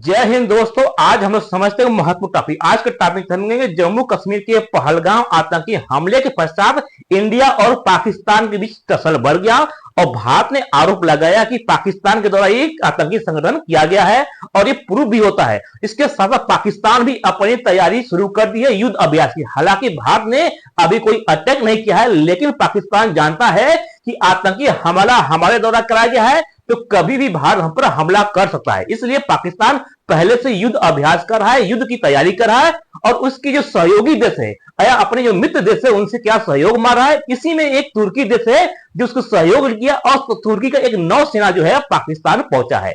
जय हिंद दोस्तों। आज हम लोग समझते हैं महत्वपूर्ण टॉपिक। आज का टॉपिक समझेंगे जम्मू कश्मीर के पहलगाम आतंकी हमले के पश्चात इंडिया और पाकिस्तान के बीच टसल बढ़ गया और भारत ने आरोप लगाया कि पाकिस्तान के द्वारा एक आतंकी संगठन किया गया है और ये प्रूव भी होता है। इसके साथ साथ पाकिस्तान भी अपनी तैयारी शुरू कर दी है युद्ध अभ्यास की। हालांकि भारत ने अभी कोई अटैक नहीं किया है, लेकिन पाकिस्तान जानता है कि आतंकी हमला हमारे द्वारा कराया गया है तो कभी भी भारत हम पर हमला कर सकता है। इसलिए पाकिस्तान पहले से युद्ध अभ्यास कर रहा है, युद्ध की तैयारी कर रहा है और उसकी जो सहयोगी देश है या अपने जो मित्र देश है उनसे क्या सहयोग मार रहा है। इसी में एक तुर्की देश है जो उसको सहयोग किया और तुर्की का एक नौसेना जो है पाकिस्तान पहुंचा है।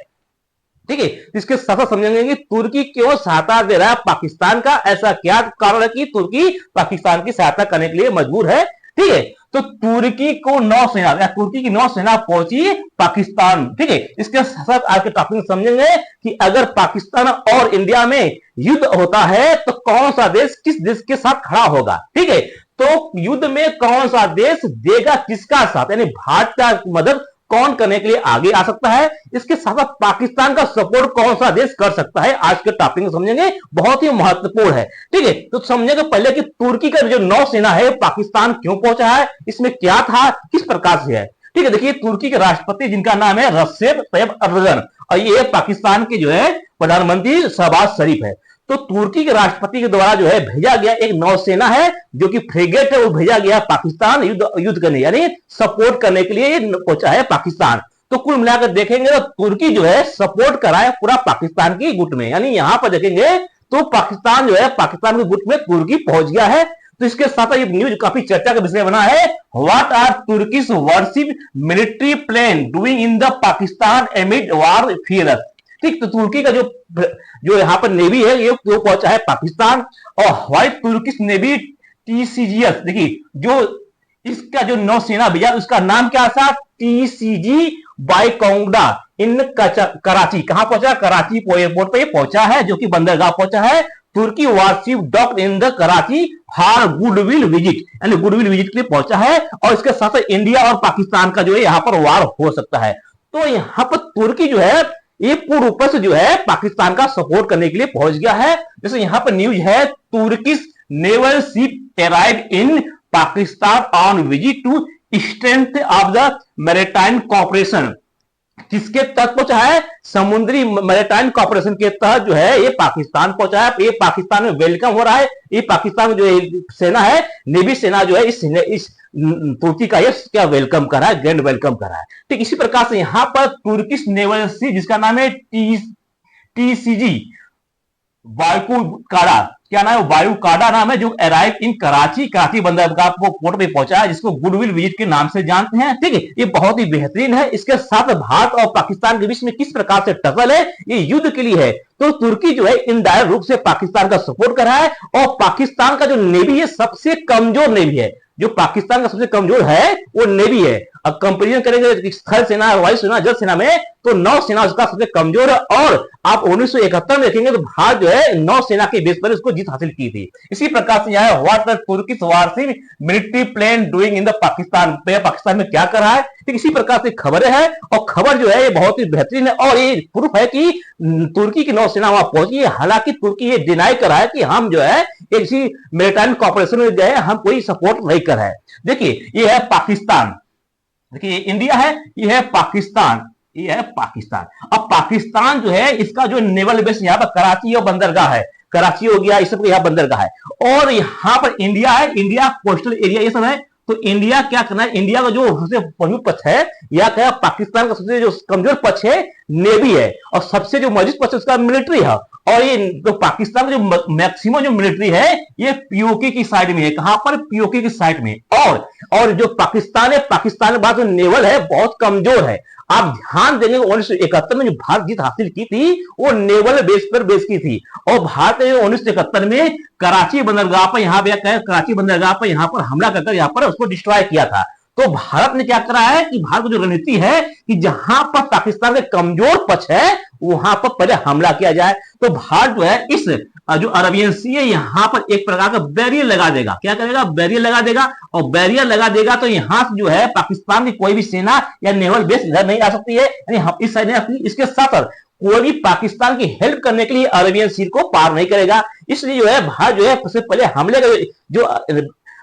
ठीक है, इसके साथ समझेंगे कि तुर्की क्यों सहायता दे रहा है पाकिस्तान का, ऐसा क्या कारण है कि तुर्की पाकिस्तान की सहायता करने के लिए मजबूर है। ठीक है, तो तुर्की को नौसेना या तुर्की की नौसेना पहुंची पाकिस्तान। ठीक है, इसके साथ आज के टॉपिक समझेंगे कि अगर पाकिस्तान और इंडिया में युद्ध होता है तो कौन सा देश किस देश के साथ खड़ा होगा। ठीक है, तो युद्ध में कौन सा देश देगा किसका साथ, यानी भारत का मदद कौन करने के लिए आगे आ सकता है। इसके साथ साथ पाकिस्तान का सपोर्ट कौन सा देश कर सकता है, आज के टॉपिक में समझेंगे, बहुत ही महत्वपूर्ण है। ठीक है, तो समझेंगे पहले कि तुर्की का जो नौसेना है पाकिस्तान क्यों पहुंचा है, इसमें क्या था, किस प्रकार से है। ठीक है, देखिए तुर्की के राष्ट्रपति जिनका नाम है रसेप तैयब अर्दोगन और ये पाकिस्तान के जो है प्रधानमंत्री शहबाज शरीफ है। तो तुर्की के राष्ट्रपति के द्वारा जो है भेजा गया एक नौसेना है जो कि फ्रिगेट है, वो भेजा गया पाकिस्तान युद्ध करने यानी सपोर्ट करने के लिए पहुंचा है पाकिस्तान। तो कुल मिलाकर देखेंगे तो तुर्की जो है सपोर्ट करा है पूरा पाकिस्तान की गुट में, यानी यहां पर देखेंगे तो पाकिस्तान जो है पाकिस्तान के गुट में तुर्की पहुंच गया है। तो इसके साथ ये न्यूज काफी चर्चा का विषय बना है। What are Turkish warship military plane doing in the Pakistan amid war fears. ठीक, तो तुर्की का जो यहाँ पर नेवी है ये पहुंचा है पाकिस्तान और व्हाइट तुर्किश नेवी टीसीजीएस। देखिए जो इसका जो नौसेना भैया उसका नाम क्या था, टीसीजी बायकोंगडा इन कराची। कहां पहुंचा, कराची एयरपोर्ट पे पहुंचा है जो कि बंदरगाह पहुंचा है। तुर्की warship docked in the Karachi for goodwill visit, यानी गुडविल विजिट के लिए पहुंचा है और इसके साथ इंडिया और पाकिस्तान का जो है यहाँ पर वार हो सकता है। तो यहाँ पर तुर्की जो है ये पूर्ण रूप से जो है पाकिस्तान का सपोर्ट करने के लिए पहुंच गया है। जैसे यहां पर न्यूज है, Turkish naval ship arrive in Pakistan on visit to strength of the maritime corporation. किसके तहत पहुंचा है, समुद्री मैरीटाइम कॉर्पोरेशन के तहत जो है ये पाकिस्तान पहुंचा है। ये पाकिस्तान में वेलकम हो रहा है। ये पाकिस्तान में जो सेना है, नेवी सेना जो है इस तुर्की का ये क्या वेलकम कर रहा है, ग्रैंड वेलकम कर रहा है। ठीक इसी प्रकार से यहां पर तुर्किश नेवल शिप जिसका नाम है टीसीजी वायुकाडा, क्या नाम है, वायुकाडा नाम है, जो अराइव इन कराची बंदरगाह पोर्ट पे पहुंचा है, जिसको गुडविल विजिट के नाम से जानते हैं। ठीक है, ये बहुत ही बेहतरीन है। इसके साथ भारत और पाकिस्तान के बीच में किस प्रकार से टसल है, ये युद्ध के लिए है। तो तुर्की जो है इनडायरेक्ट रूप से पाकिस्तान का सपोर्ट कर रहा है और पाकिस्तान का जो नेवी है सबसे कमजोर नेवी है। जो पाकिस्तान का सबसे कमजोर है वो नेवी है। अब कंपेरिजन करेंगे स्थल सेना, वायुसेना, जल सेना में, तो नौसेना उसका सबसे कमजोर है। और आप 1971 में देखेंगे तो भारत जो है नौसेना के बेस पर उसको जीत हासिल की थी। इसी प्रकार से यहाँ what the Turkish warship military plane doing in the Pakistan में क्या कर रहा है। ठीक इसी प्रकार से खबरें हैं और खबर जो है ये बहुत ही बेहतरीन है और ये प्रूफ है कि तुर्की की नौसेना वहां पहुंची है। हालांकि तुर्की ये डिनाई कर रहा है कि हम जो है किसी मैरीटाइम कॉर्पोरेशन में गए, हम कोई सपोर्ट नहीं कर रहे हैं। देखिए ये है पाकिस्तान, देखिए इंडिया है, ये है पाकिस्तान, ये है पाकिस्तान। अब पाकिस्तान जो है इसका जो नेवल बेस यहाँ पर कराची और बंदरगाह है, कराची हो गया, इस सब यहाँ बंदरगाह है और यहाँ पर इंडिया है, इंडिया कोस्टल एरिया ये सब है। तो इंडिया क्या करना है, इंडिया का जो सबसे प्रमुख पक्ष है या क्या पाकिस्तान का सबसे जो कमजोर पक्ष है नेवी है और सबसे जो मजबूत पक्ष उसका मिलिट्री है। और ये जो पाकिस्तान का जो मैक्सिमम जो मिलिट्री है ये पीओके की साइड में है। कहां पर, पीओके की साइड में। और जो पाकिस्तान है, पाकिस्तान के बाद जो नेवल है बहुत कमजोर है। आप ध्यान देंगे 1971 में जो भारत जीत हासिल की थी वो नेवल बेस पर बेस की थी और भारत ने 1971 में कराची बंदरगाह पर यहाँ पे कराची बंदरगाह पर यहाँ पर हमला करके यहाँ पर उसको डिस्ट्रॉय किया था। तो भारत ने क्या करा है कि भारत की जो रणनीति है कि जहां पर पाकिस्तान के कमजोर पक्ष है वहां पर पहले हमला किया जाए। तो भारत जो है इस जो अरबियन सी है यहां पर एक प्रकार का बैरियर लगा देगा। क्या करेगा, बैरियर लगा देगा और बैरियर लगा देगा तो यहां से जो है पाकिस्तान की कोई भी सेना या नेवल बेस इधर नहीं आ सकती है, यानी हम इस साइड नहीं आ सकती। इसके साथ कोई भी पाकिस्तान की हेल्प करने के लिए अरेबियन सी को पार नहीं करेगा। इसलिए जो है भारत जो है सबसे पहले हमले का जो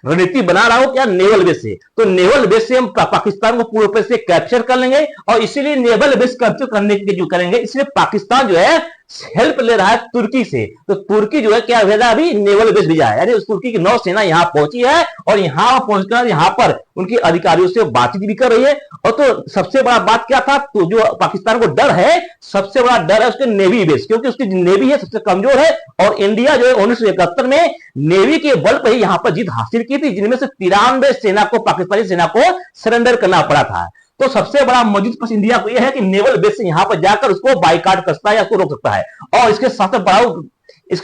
रणनीति बना रहा हो क्या नेवल बेस से, तो नेवल बेस से हम पाकिस्तान को पूरे से कैप्चर कर लेंगे और इसीलिए नेवल बेस कैप्चर करने के जो करेंगे, इसलिए पाकिस्तान जो है हेल्प ले रहा है तुर्की से। तो तुर्की जो है क्या भेजा, अभी नेवल बेस भेजा है, यानी उस तुर्की की नौसेना यहां पहुंची है और यहां पहुंचकर यहां पर उनके अधिकारियों से बातचीत भी कर रही है। और तो सबसे बड़ा बात क्या था, तो जो पाकिस्तान को डर है, सबसे बड़ा डर है उसके नेवी बेस, क्योंकि उसकी नेवी है सबसे कमजोर है और इंडिया जो है 1971 में नेवी के बल पर ही यहां पर जीत हासिल की थी, जिनमें से 93 सेना को, पाकिस्तानी सेना को सरेंडर करना पड़ा था। तो सबसे बड़ा मजबूत पक्ष इंडिया को यह है कि नेवल बेस से यहां पर जाकर उसको बाइकाट कर सकता है या उसको रोक सकता है। और इसके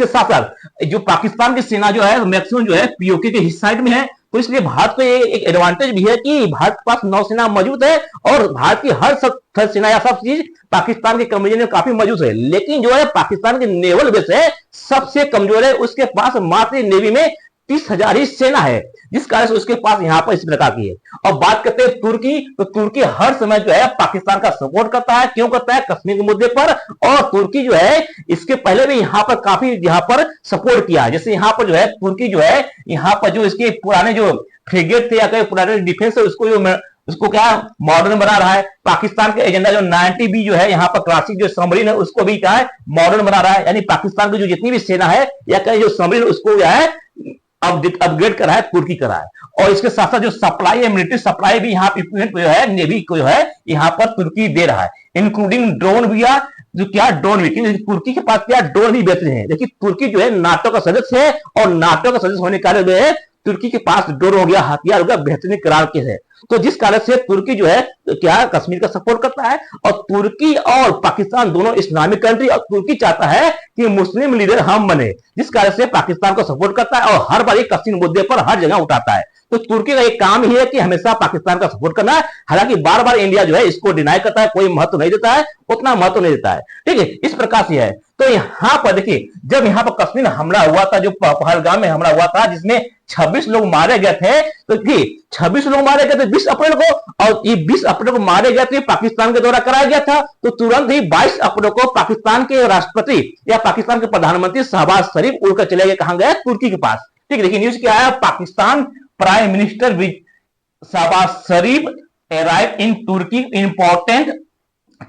साथ साथ जो पाकिस्तान की सेना जो है मैक्सिमम जो है पीओके के हिस्सा साइड में है, तो इसलिए भारत को एक एडवांटेज भी है कि भारत के पास नौसेना मौजूद है और भारत की हर सब सेना या सब चीज पाकिस्तान के कमजोर में काफी मौजूद है। लेकिन जो है पाकिस्तान की नेवल बेस है सबसे कमजोर है, उसके पास मात्र नेवी में 30,000 ही सेना है, जिस कारण से उसके पास यहां पर इस प्रकार की है। और बात करते हैं तुर्की, तो तुर्की हर समय जो है पाकिस्तान का सपोर्ट करता है। क्यों करता है? कश्मीर के मुद्दे पर। और तुर्की जो है इसके पहले भी यहां पर काफी यहां पर सपोर्ट किया है। जैसे यहां पर जो है तुर्की जो है यहां पर जो इसके पुराने जो फ्रिगेट थे या पुराने डिफेंस है उसको क्या मॉडर्न बना रहा है। पाकिस्तान के एजेंडा जो 90 बी जो है यहाँ पर क्लासिक जो सबमरीन है उसको भी क्या है मॉडर्न बना रहा है। यानी पाकिस्तान की जो जितनी भी सेना है या कहीं जो सबमरीन उसको क्या है अपग्रेड करा है, तुर्की करा है। और इसके साथ साथ जो सप्लाई है, मिलिट्री सप्लाई भी यहाँ इक्विपमेंट जो है नेवी को जो है यहाँ पर तुर्की दे रहा है, इंक्लूडिंग ड्रोन भी है, जो क्या ड्रोन भी, तुर्की के पास क्या ड्रोन भी बेहतरीन है। देखिए तुर्की जो है नाटो का सदस्य है और नाटो का सदस्य होने के कारण जो है तुर्की के पास ड्रोन हो गया, हथियार हो गया, बेहतरीन करार के है। तो जिस कारण से तुर्की जो है क्या कश्मीर का सपोर्ट करता है। और तुर्की और पाकिस्तान दोनों इस्लामिक कंट्री, और तुर्की चाहता है कि मुस्लिम लीडर हम बने, जिस कारण से पाकिस्तान को सपोर्ट करता है और हर बार एक कश्मीर मुद्दे पर हर जगह उठाता है। तो तुर्की का एक काम ही है कि हमेशा पाकिस्तान का सपोर्ट करना है। हालांकि बार बार इंडिया जो है इसको डिनाई करता है, कोई महत्व नहीं देता है, उतना महत्व नहीं देता है। ठीक है, इस प्रकार से है। तो यहां पर देखिए जब यहां पर कश्मीर हमला हुआ था, जो पहलगाम में हमला हुआ था जिसमें 26 लोग मारे गए थे, तो 26 लोग मारे गए थे 20 अप्रैल को, और ये 20 अप्रैल को मारे गए थे, पाकिस्तान के द्वारा कराया गया था। तो तुरंत ही 22 अप्रैल को पाकिस्तान के राष्ट्रपति या पाकिस्तान के प्रधानमंत्री शहबाज शरीफ उड़कर चले गए, कहां गए? तुर्की के पास। ठीक है, देखिए न्यूज क्या आया, Pakistan prime minister Shahbaz Sharif arrive in Turkey important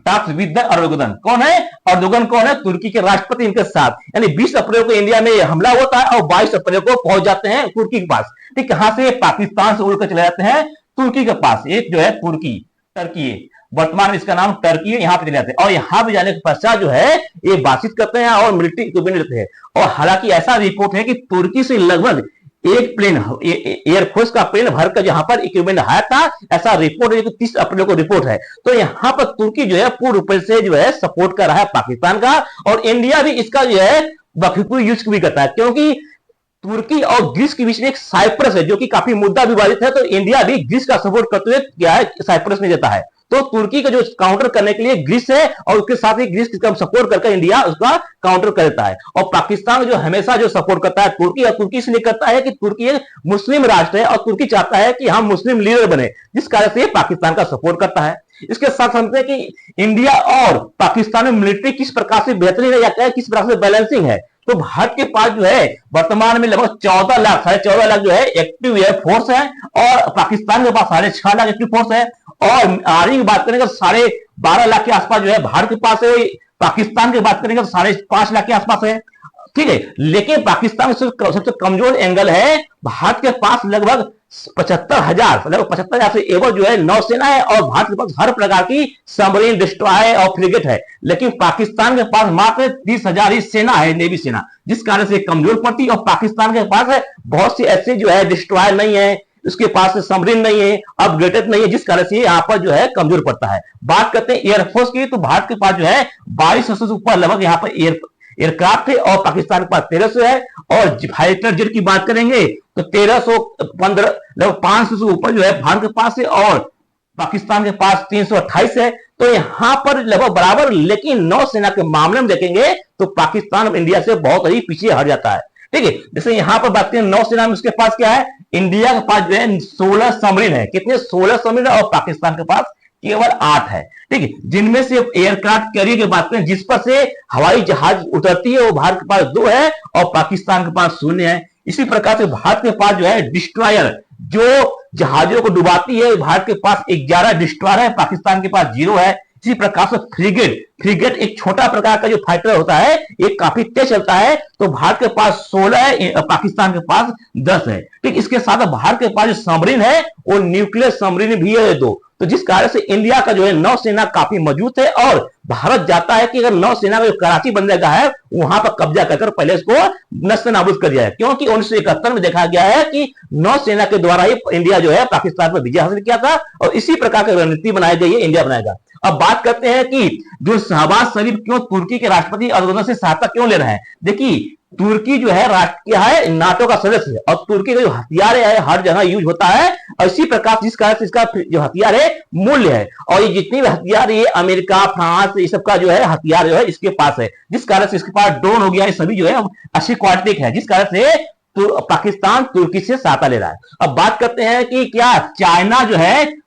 talks with the Erdogan. कौन है अर्दोगन? कौन है? तुर्की के राष्ट्रपति इनके साथ। यानी 20 अप्रैल को इंडिया में हमला होता है और 22 अप्रैल को पहुंच जाते हैं तुर्की के पास। ठीक, कहां से? पाकिस्तान से उड़कर चले जाते हैं तुर्की के पास। एक जो है तुर्की, टर्की है, वर्तमान इसका नाम टर्की है, यहां पे चले जाते हैं और यहां पे जाने के पश्चात जो है ये बातचीत करते हैं और मिलिट्री इक्विपमेंट लेते हैं। और हालांकि ऐसा रिपोर्ट है कि तुर्की से लगभग एक प्लेन एयरफोर्स का प्लेन भरकर जहां पर इक्विपमेंट आया था, ऐसा रिपोर्ट है, 30 अप्रैल को रिपोर्ट है। तो यहां पर तुर्की जो है पूर्ण रूप से जो है सपोर्ट कर रहा है पाकिस्तान का, और इंडिया भी इसका जो है बखूबी यूज भी करता है, क्योंकि तुर्की और ग्रीस के बीच में एक साइप्रस है जो कि काफी मुद्दा विवादित है। तो इंडिया भी ग्रीस का सपोर्ट करते हुए क्या है साइप्रस में देता है। तो तुर्की का जो काउंटर करने के लिए ग्रीस है और उसके साथ ही ग्रीस का सपोर्ट करके इंडिया उसका काउंटर करता है। और पाकिस्तान जो हमेशा जो सपोर्ट करता है तुर्की, और तुर्की इसलिए करता है कि तुर्की एक मुस्लिम राष्ट्र है और तुर्की चाहता है कि हम मुस्लिम लीडर बने, जिस कारण से पाकिस्तान का सपोर्ट करता है। इसके साथ समझते हैं कि इंडिया और पाकिस्तान में मिलिट्री किस प्रकार से बेहतरीन है या किस प्रकार से बैलेंसिंग है। तो भारत के पास जो है वर्तमान में लगभग 14 लाख, 14.5 लाख जो है एक्टिव एयर फोर्स है, और पाकिस्तान के पास 6.5 लाख एक्टिव फोर्स है। और आर्मी की बात करें तो 12.5 लाख के आसपास जो है भारत के पास है। पाकिस्तान की बात करेंगे तो 5.5 लाख के आसपास है। ठीक है, लेकिन पाकिस्तान सबसे कमजोर एंगल है, भारत के पास लगभग 75,000 से एवर जो है नौसेना है, और भारत के पास हर प्रकार की सबमरीन, डिस्ट्रॉयर और फ्रिगेट है। लेकिन पाकिस्तान के पास मात्र 30,000 ही सेना है, नेवी सेना, जिस कारण से कमजोर पड़ती है। और पाकिस्तान के पास बहुत सी ऐसे जो है डिस्ट्रॉयर नहीं है, उसके पास सबमरीन नहीं है, अपग्रेडेड नहीं है, जिस कारण से यहाँ पर जो है कमजोर पड़ता है। बात करते हैं एयरफोर्स की, तो भारत के पास जो है 2200 से ऊपर लगभग यहाँ पर एयरक्राफ्ट है, और पाकिस्तान के पास 1300 है। और फाइटर जेट की बात करेंगे तो 1315 लगभग 500 से ऊपर जो है भारत के पास है, और पाकिस्तान के पास 328 है। तो यहां पर लगभग बराबर, लेकिन नौसेना के मामले में देखेंगे तो पाकिस्तान इंडिया से बहुत ही पीछे हट जाता है। ठीक है, जैसे यहां पर बात करें नौसेना में, उसके पास क्या है, इंडिया के पास जो है 16 सबमरीन है। कितने? 16 सबमरीन है, और पाकिस्तान के पास केवल 8 है। ठीक है, जिनमें से एयरक्राफ्ट कैरियर की बात करें जिस पर से हवाई जहाज उतरती है वो भारत के पास 2 है और पाकिस्तान के पास 0 है। इसी प्रकार से भारत के पास जो है डिस्ट्रॉयर जो जहाजों को डुबाती है, भारत के पास 11 डिस्ट्रॉयर है, पाकिस्तान के पास 0 है। इसी प्रकार से फ्रिगेट फ्रिगेट एक छोटा प्रकार का जो फाइटर होता है, ये काफी तेज चलता है, तो भारत के पास 16 है, पाकिस्तान के पास 10 है। ठीक, इसके साथ भारत के पास जो सबमरीन है वो न्यूक्लियर सबमरीन भी है 2। तो जिस कारण से इंडिया का जो है नौसेना काफी मजबूत है और भारत जाता है कि अगर नौसेना का जो कराची बंदरगाह है वहां पर कब्जा कर पहले इसको नस्ल नाबूद कर दिया है, क्योंकि 1971 में देखा गया है कि नौसेना के द्वारा ही इंडिया जो है पाकिस्तान पर विजय हासिल किया था और इसी प्रकार की रणनीति बनाई गई है, इंडिया बनाएगा। अब बात करते हैं कि जो शहबाज शरीफ क्यों तुर्की के राष्ट्रपति अर्दोगन से सहायता क्यों ले रहे हैं। देखिए, तुर्की जो है राष्ट्र क्या है, नाटो का सदस्य है और तुर्की का जो हथियार है हर जगह यूज होता है और इसी प्रकार जिस कारण से इसका जो हथियार है मूल्य है और ये जितनी भी हथियार ये अमेरिका फ्रांस ये सब का जो है हथियार जो है इसके पास है, जिस कारण से इसके पास ड्रोन हो गया, ये सभी जो है अच्छी क्वालिटी है, जिस कारण से तो पाकिस्तान तुर्की से सहायता ले रहा है। अब बात करते हैं कि क्या चाइना जो है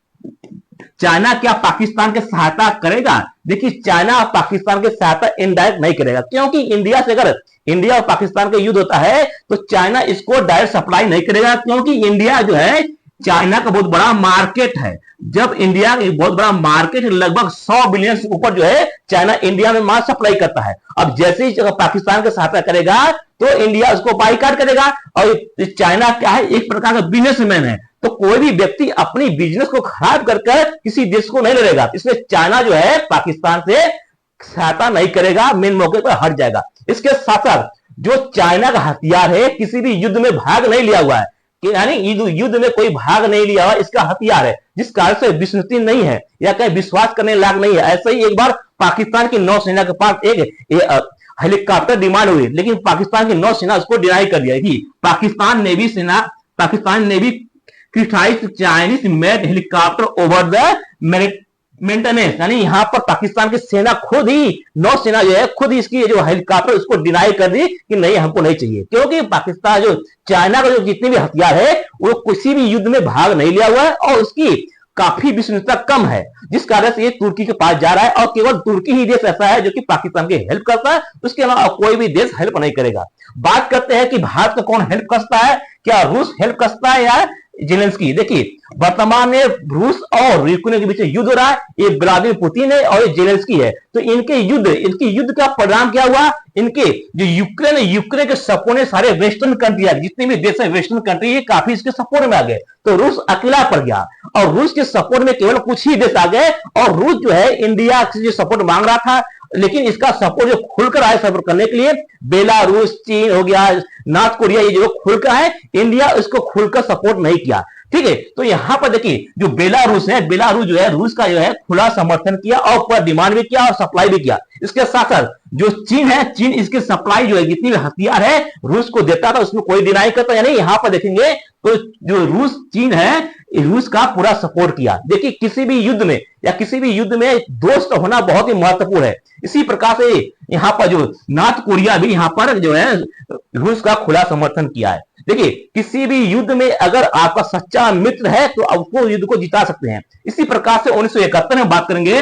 चाइना क्या पाकिस्तान के सहायता करेगा। देखिए, चाइना पाकिस्तान के सहायता इनडायरेक्ट नहीं करेगा, क्योंकि इंडिया से अगर इंडिया और पाकिस्तान का युद्ध होता है तो चाइना इसको डायरेक्ट सप्लाई नहीं करेगा, क्योंकि इंडिया जो है चाइना का बहुत बड़ा मार्केट है। जब इंडिया का बहुत बड़ा मार्केट है, लगभग 100 बिलियन से ऊपर जो है चाइना इंडिया में माल सप्लाई करता है। अब जैसे ही पाकिस्तान का सहायता करेगा तो इंडिया उसको बाइकाट करेगा और चाइना क्या है, एक प्रकार का बिजनेसमैन है, तो कोई भी व्यक्ति अपनी बिजनेस को खराब कर किसी देश को नहीं लड़ेगा, इसलिए चाइना जो है पाकिस्तान से सहायता नहीं करेगा, मेन मौके पर हट जाएगा। इसके साथ साथ जो चाइना का हथियार है किसी भी युद्ध में भाग नहीं लिया हुआ है, यानी युद्ध में कोई भाग नहीं लिया हुआ, इसका हथियार है, जिस कारण से विश्वसनीय नहीं है या कहीं विश्वास करने लायक नहीं है। ऐसे ही एक बार पाकिस्तान की नौसेना के पास एक हेलीकॉप्टर डिमांड हुई, लेकिन पाकिस्तान की नौसेना उसको डिनाई कर दिया कि Pakistan navy criticised Chinese made helicopter over the maintenance, यानी यहां पर पाकिस्तान की सेना खुद ही नौसेना जो है खुद ही इसकी जो हेलीकॉप्टर उसको डिनाई कर दी कि नहीं हमको नहीं चाहिए, क्योंकि पाकिस्तान जो चाइना का जो जितने भी हथियार है वो किसी भी युद्ध में भाग नहीं लिया हुआ है और उसकी काफी विश्वसनीयता कम है, जिस कारण से ये तुर्की के पास जा रहा है और केवल तुर्की ही देश ऐसा है जो कि पाकिस्तान की हेल्प करता है, उसके अलावा कोई भी देश हेल्प नहीं करेगा। बात करते हैं कि भारत को कौन हेल्प करता है, क्या रूस हेल्प करता है या जेलेंस्की। देखिए, वर्तमान में रूस और यूक्रेन के बीच युद्ध हो रहा है, ये व्लादिमीर पुतिन है और ये जेलेंस्की है, तो इनके युद्ध का परिणाम क्या हुआ, इनके जो यूक्रेन के सपोर्ट में सारे वेस्टर्न कंट्री है, जितने भी देश है वेस्टर्न कंट्री ये काफी इसके सपोर्ट में आ गए, तो रूस अकेला पड़ गया और रूस के सपोर्ट में केवल कुछ ही देश आ गए और रूस जो है इंडिया से जो सपोर्ट मांग रहा था, लेकिन इसका सपोर्ट जो खुलकर आए सपोर्ट करने के लिए बेलारूस, चीन हो गया, नॉर्थ कोरिया, ये जो खुलकर है, इंडिया इसको खुलकर सपोर्ट नहीं किया। ठीक है, तो यहां पर देखिए जो बेलारूस है, बेलारूस जो है रूस का जो है खुला समर्थन किया और पूरा डिमांड भी किया और सप्लाई भी किया। इसके साथ साथ जो चीन है, चीन इसके सप्लाई जो है जितनी भी हथियार है रूस को देता था, उसमें कोई डिनाई करता, यानी यहां पर देखेंगे तो जो चीन है रूस का पूरा सपोर्ट किया। देखिए, किसी भी युद्ध में या किसी भी युद्ध में दोस्त होना बहुत ही महत्वपूर्ण है। इसी प्रकार से यहां पर जो नॉर्थ कोरिया भी यहां पर जो है रूस का खुला समर्थन किया है। देखिए, किसी भी युद्ध में अगर आपका सच्चा मित्र है तो उसको युद्ध को जिता सकते हैं। इसी प्रकार से 1971 में बात करेंगे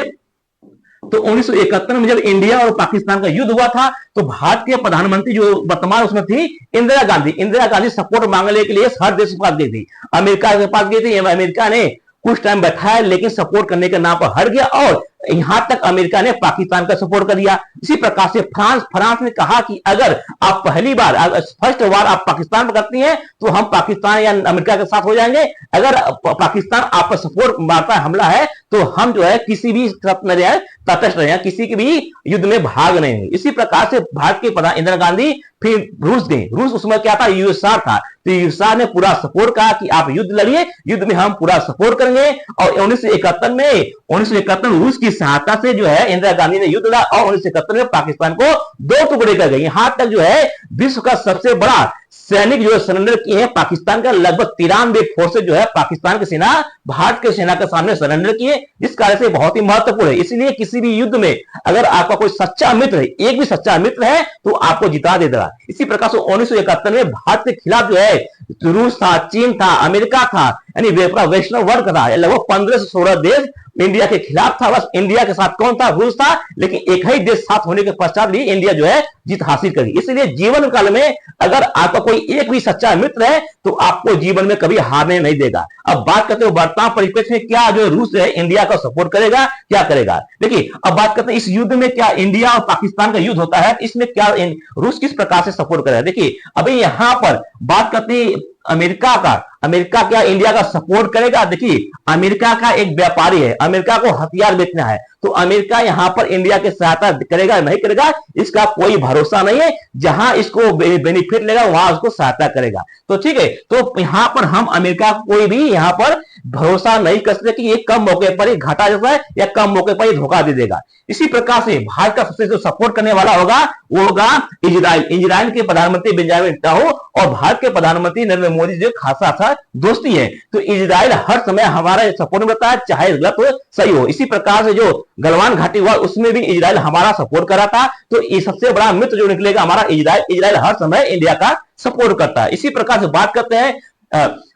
तो 1971 में जब इंडिया और पाकिस्तान का युद्ध हुआ था तो भारत के प्रधानमंत्री जो वर्तमान उसमें थी इंदिरा गांधी सपोर्ट मांगने के लिए हर देश के पास गई थी, अमेरिका के पास गई थी, अमेरिका ने कुछ टाइम बैठाया लेकिन सपोर्ट करने के नाम पर हट गया और यहां तक अमेरिका ने पाकिस्तान का सपोर्ट कर दिया। इसी प्रकार से फ्रांस ने कहा कि अगर आप पहली बार फर्स्ट वार आप पाकिस्तान पर करती हैं तो हम पाकिस्तान या अमेरिका के साथ हो जाएंगे, अगर पाकिस्तान आप पर सपोर्ट मारता हमला है तो हम जो है किसी भी तरफ में रहे तटस्थ रहे, किसी के भी युद्ध में भाग नहीं है। इसी प्रकार से भारत के प्रधान इंदिरा गांधी फिर रूस गए, रूस उसमें क्या था, यूएसआर था, तो यूएसआर ने पूरा सपोर्ट कहा कि आप युद्ध लड़िए, युद्ध में हम पूरा सपोर्ट करेंगे और 1971 में रूस की सहायता से जो है इंदिरा गांधी ने युद्ध लड़ा और 1971 में पाकिस्तान को 2 टुकड़े कर गए। यहां तक जो है विश्व का सबसे बड़ा सैनिक जो सरेंडर किए हैं पाकिस्तान का, लगभग 93 फोर्सेज जो है पाकिस्तान की सेना भारत के सेना के सामने सरेंडर किए, जिस कारण से बहुत ही महत्वपूर्ण है। इसलिए किसी भी युद्ध में अगर आपका कोई सच्चा मित्र है, एक भी सच्चा मित्र है तो आपको जिता देगा। इसी प्रकार से 1971 में भारत के खिलाफ जो है रूस था, चीन था, अमेरिका था, यानी वैश्विक वर्ग था, लगभग 15 से 16 देश इंडिया के खिलाफ था। बस इंडिया के साथ कौन था? रूस था। लेकिन एक ही देश साथ होने के पश्चात भी इंडिया जो है जीत हासिल करी। इसलिए जीवन काल में अगर आपका कोई एक भी सच्चा मित्र है तो आपको जीवन में कभी हारने नहीं देगा। अब बात करते हो वर्तमान परिप्रेक्ष्य में क्या जो रूस है इंडिया का सपोर्ट करेगा, क्या करेगा। देखिए अब बात करते हैं इस युद्ध में क्या इंडिया और पाकिस्तान का युद्ध होता है, इसमें क्या रूस किस प्रकार से सपोर्ट करेगा। देखिए अभी यहां पर बात करते हैं अमेरिका का, अमेरिका क्या इंडिया का सपोर्ट करेगा। देखिए अमेरिका का एक व्यापारी है, अमेरिका को हथियार बेचना है, तो अमेरिका यहां पर इंडिया की सहायता करेगा नहीं करेगा इसका कोई भरोसा नहीं है। जहां इसको बेनिफिट लेगा वहां उसको सहायता करेगा। तो ठीक है, तो यहां पर हम अमेरिका को कोई भी यहां पर भरोसा नहीं कर सकते कि ये कम मौके पर ही घाटा जैसा है या कम मौके पर ही धोखा दे देगा। इसी प्रकार से भारत का सबसे जो सपोर्ट करने वाला होगा वो होगा इजराइल। इजराइल के प्रधानमंत्री बेंजामिन नेतन्याहू और भारत के प्रधानमंत्री नरेंद्र मोदी जो खासा था दोस्ती है, तो इजराइल हर समय हमारा सपोर्ट करता है, चाहे गलत हो सही हो। इसी प्रकार से जो गलवान घाटी हुआ उसमें भी इजराइल हमारा सपोर्ट कर रहा था। तो ये सबसे बड़ा मित्र जो निकलेगा हमारा इजराइल। इजराइल हर समय इंडिया का सपोर्ट करता है। इसी प्रकार से बात करते हैं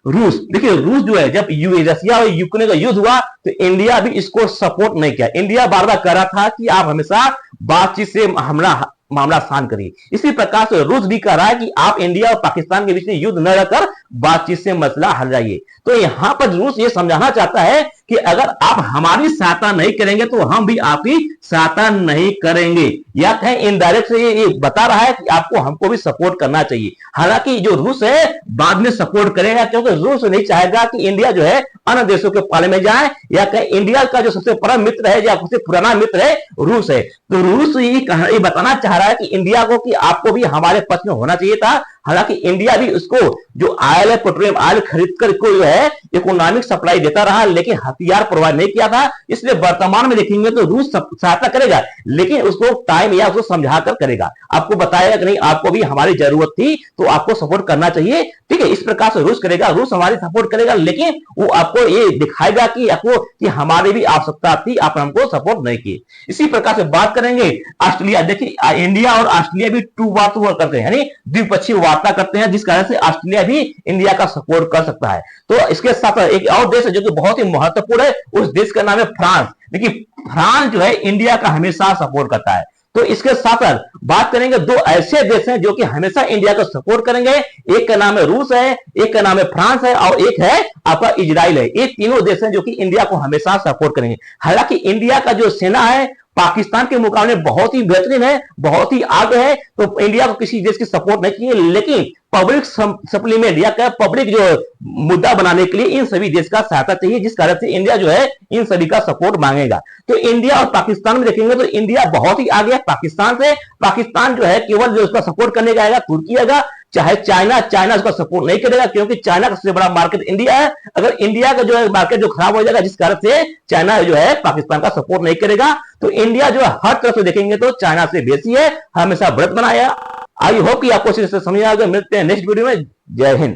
रूस। देखिए रूस जो है जब रसिया और यूक्रेन का युद्ध हुआ तो इंडिया भी इसको सपोर्ट नहीं किया। इंडिया बार बार कह रहा था कि आप हमेशा बातचीत से मामला शांत करिए। इसी प्रकार से रूस भी कह रहा है कि आप इंडिया और पाकिस्तान के बीच में युद्ध न रहकर बातचीत से मसला हल जाइए। तो यहां पर रूस ये समझाना चाहता है कि अगर आप हमारी सहायता नहीं करेंगे तो हम भी आपकी सहायता नहीं करेंगे। या कहें इनडायरेक्ट से ये बता रहा है कि आपको हमको भी सपोर्ट करना चाहिए। हालांकि जो रूस है बाद में सपोर्ट करेगा, क्योंकि रूस नहीं चाहेगा कि इंडिया जो है अन्य देशों के पाले में जाए। या कहें इंडिया का जो सबसे बड़ा मित्र है या सबसे पुराना मित्र है रूस है। तो रूस ये बताना चाह रहा है कि इंडिया को कि आपको भी हमारे पक्ष में होना चाहिए था। हालांकि इंडिया भी उसको जो आयल है पेट्रोलियम आयल खरीद कर को जो है इकोनॉमिक सप्लाई देता रहा, लेकिन हथियार प्रोवाइड नहीं किया था। इसलिए वर्तमान में देखेंगे तो रूस सहायता करेगा, लेकिन उसको टाइम या उसको समझा कर करेगा। आपको बताएगा कि नहीं आपको भी हमारी जरूरत थी तो आपको सपोर्ट करना चाहिए। ठीक है, इस प्रकार से रूस करेगा, रूस हमारी सपोर्ट करेगा, लेकिन वो आपको ये दिखाएगा कि आपको कि हमारी भी आवश्यकता थी, आप हमको सपोर्ट नहीं किए। इसी प्रकार से बात करेंगे ऑस्ट्रेलिया। देखिए इंडिया और ऑस्ट्रेलिया भी टू करते हैं, यानी द्विपक्षीय वार्ता करते हैं, जिस कारण से ऑस्ट्रेलिया भी इंडिया का सपोर्ट कर सकता है। तो इसके साथ एक और देश है जो कि बहुत ही महत्वपूर्ण है, उस देश का नाम है फ्रांस। देखिए फ्रांस जो है इंडिया का हमेशा सपोर्ट करता है। तो इसके साथ बात करेंगे दो ऐसे देश हैं जो कि हमेशा इंडिया को सपोर्ट करेंगे। एक का नाम है रूस है, एक का नाम है फ्रांस है, और एक है आपका इजराइल है। ये तीनों देश हैं जो कि इंडिया को हमेशा सपोर्ट करेंगे। हालांकि इंडिया का जो सेना है पाकिस्तान के मुकाबले बहुत ही बेहतरीन है, बहुत ही आगे है, तो इंडिया को किसी देश की सपोर्ट नहीं चाहिए। लेकिन पब्लिक सप्लीमेंट या क्या पब्लिक जो मुद्दा बनाने के लिए इन सभी देश का सहायता चाहिए, जिस कारण से इंडिया जो है इन सभी का सपोर्ट मांगेगा। तो इंडिया और पाकिस्तान में देखेंगे तो इंडिया बहुत ही आगे है पाकिस्तान से। पाकिस्तान जो है केवल जो उसका सपोर्ट करने का आएगा तुर्की आएगा, चाहे चाइना उसका सपोर्ट नहीं करेगा, क्योंकि चाइना का सबसे बड़ा मार्केट इंडिया है। अगर इंडिया का जो है मार्केट जो खराब हो जाएगा, जिस कारण से चाइना जो है पाकिस्तान का सपोर्ट नहीं करेगा, तो इंडिया जो है हर तरफ से देखेंगे तो चाइना से बेसी है, हमेशा बढ़त बनाया। आई होप कि आपको समझ आ गया। मिलते हैं नेक्स्ट वीडियो में। जय हिंद।